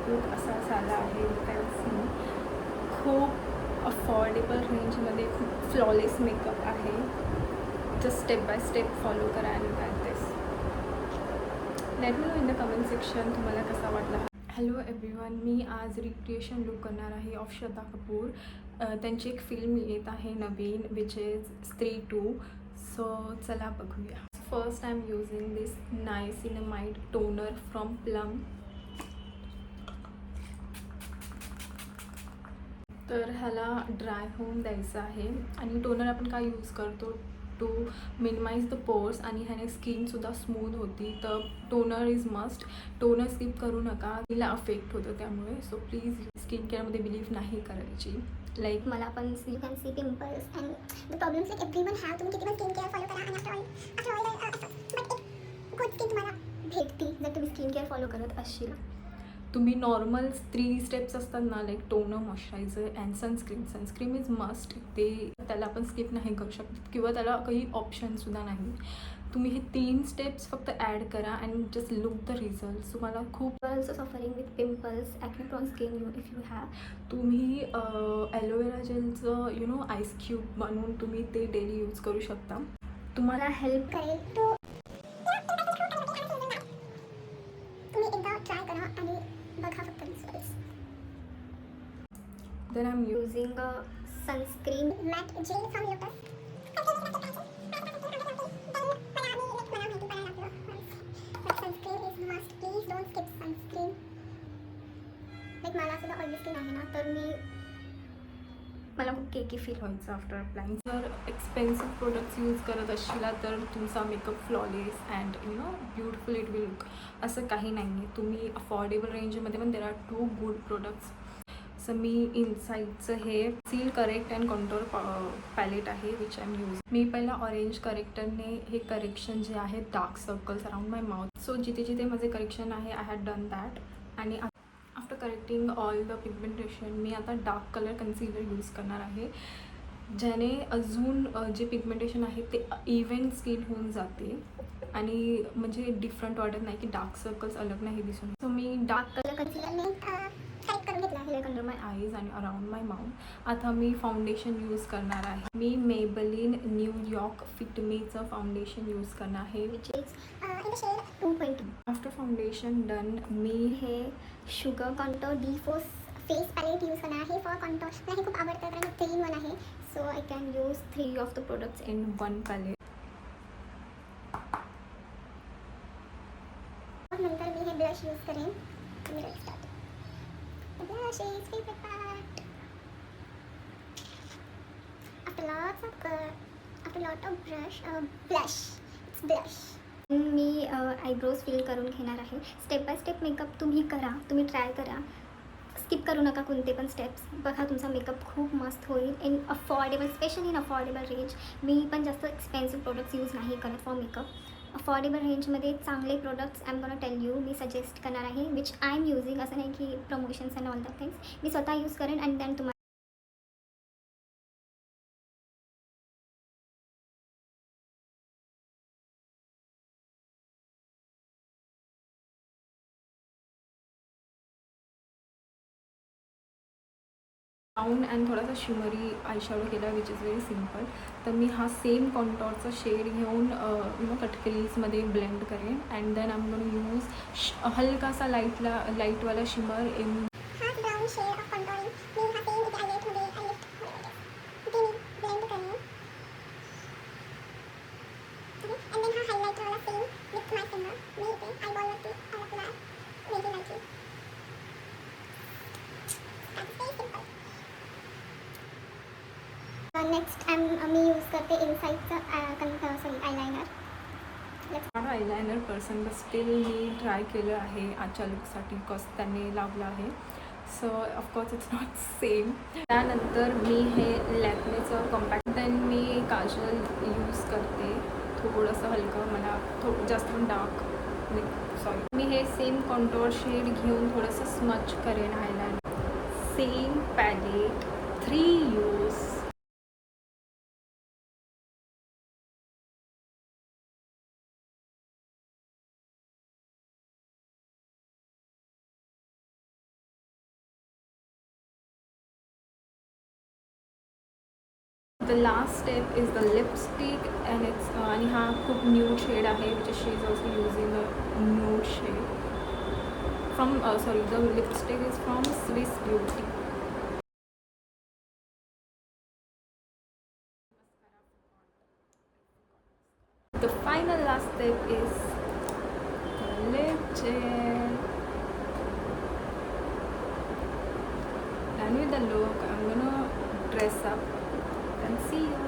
Look असा झाला आहे. यू कॅन सी खूप अफोर्डेबल रेंजमध्ये खूप फ्लॉलेस मेकअप आहे. Just step by step follow करा आणि practice. Let me know in the comment section तुम्हाला कसा वाटला. हॅलो एव्हरीवन, मी आज रिक्रिएशन लुक करणार आहे ऑफ श्रद्धा कपूर. त्यांची एक फिल्म येत आहे नवीन विच इज स्त्री 2. सो चला बघूया. First I am using this niacinamide toner from plum. तर ह्याला ड्राय होऊन द्यायचं आहे आणि टोनर आपण काय यूज करतो टू मिनिमाइज द पोर्स आणि ह्याने स्किनसुद्धा स्मूथ होती. तर toner is must. Toner skip करू नका, तिला अफेक्ट होतं त्यामुळे. सो प्लीज स्किन केअरमध्ये बिलीव्ह नाही करायची. लाईक मला पण you can see pimples and the problems like everyone have. तुम्ही किती पण स्किन केअर फॉलो करा आणि आफ्टर ऑल बट एक गुड स्किन तुम्हाला भेटती जर तुम्ही स्किन केअर फॉलो करत असशील. तुम्ही नॉर्मल 3 स्टेप्स असतात ना, like toner, moisturiser and sunscreen is must. त्याला आपण स्किप नाही करू शकत किंवा त्याला काही ऑप्शनसुद्धा नाही. तुम्ही हे 3 स्टेप्स फक्त ॲड करा and just look the result. तुम्हाला खूप also suffering with pimples acne prone skin if you have. तुम्ही ॲलोवेरा जेलचं आईस क्यूब बनवून तुम्ही ते डेली यूज करू शकता. तुम्हाला हेल्प करेल. तो तुम्ही एकदा ट्राय करा आणि बघा फक्त results. Then I am using sunscreen matte gel from Lotus. Sunscreen is must. Please don't skip sunscreen. Like मला सुद्धा ऑइली स्किन आहे ना, तर मला खूप केकी फील व्हायचं आफ्टर अप्लाइंग. जर एक्सपेन्सिव्ह प्रोडक्ट्स यूज करत असशीला तर तुमचा makeup flawless and beautiful it will look. असं काही नाही आहे. तुम्ही अफोर्डेबल रेंजमध्ये पण there are 2 good products. So मी इनसाईटचं हे सील करेक्ट अँड कंट्रोल पॅलेट आहे विच आय एम यूज. मी पहिला ऑरेंज करेक्टरने हे करेक्शन जे आहे dark circles around my mouth. So जिथे जिथे माझे करेक्शन आहे आय हॅड डन दॅट. आणि after correcting all the pigmentation मी आता डार्क कलर कन्सिलर यूज करणार आहे, ज्याने अजून जे पिगमेंटेशन आहे ते इव्हन स्किन होऊन जाते आणि म्हणजे डिफरंट वाटत नाही की डार्क सर्कल्स अलग नाही दिसून. सो मी डार्क कलर कन्सिलरने करेक्ट करून घेतला आहे अंडर माय आईज आणि अराउंड माय माउथ. आता मी फाउंडेशन यूज करणार आहे. मी मेबलिन न्यूयॉर्क फिट मीचं फाउंडेशन यूज करणार आहे which is in the shade 220. After foundation done मी हे Sugar contour D4 face palette use करणार आहे फॉर कंटोर. मला हे खूप आवडतं कारण 3 in 1 आहे. So I can use 3 of the products in 1 palette. नंतर मी हे ब्लश यूज करेन. Blush is favorite part. After lot of blush. It's blush. मी आयब्रोज फिल करून घेणार आहे. स्टेप बाय स्टेप मेकअप तुम्ही करा, तुम्ही ट्राय करा. स्किप करू नका कोणते पण स्टेप्स. बघा तुमचा मेकअप खूप मस्त होईल in affordable, specially in affordable range. मी पण जास्त एक्सपेन्सिव्ह प्रोडक्ट्स यूज नाही करत फॉर मेकअप. अफोर्डेबल रेंजमध्ये चांगले products I am gonna tell you मी सजेस्ट करणार आहे विच आय एम यूजिंग. असं नाही की promotions and all that things. मी स्वतः यूज करेन अँड देन तुम्हाला ब्राऊन अँड थोडासा शिमरी आयशॅडो केला विच इज व्हेरी सिम्पल. तर मी हा सेम कॉन्टॉरचा शेड घेऊन कटकरीजमध्ये ब्लेंड करेन and then I am gonna use हलकासा लाईटवाला shimmer in brown shade of contouring. मी हा सेम इथे आयलाइटमध्ये इथे मी ब्लेंड करेन. अँड देन हा हायलाइटरवाला सेम विथ माय फिंगर मी इथे आयबॉलवरती अप्लाय व्हेरी लाईटली. नेक्स्ट मी यूज करते इनसाईडचं आयलायनर. माझा आयलायनर पर्सन बट स्टील मी ट्राय केलं आहे आजच्या लुकसाठी बिकॉज त्यांनी लावलं आहे. So of course it's not same. त्यानंतर मी हे लॅक्मेचं कॉम्पॅक्ट देन मी काजल यूज करते थोडंसं हलकं. मला जास्त पण डार्क मी हे सेम कॉन्टोर शेड घेऊन थोडंसं स्मच करेन eyeliner. Same palette 3 use The last step is the lipstick, and it's आणि हा खूप न्यूड शेड आहे, which she is also using a nude shade from the lipstick is from Swiss Beauty. The final last step is the lip gel. Done with the look. I'm gonna dress up and see you.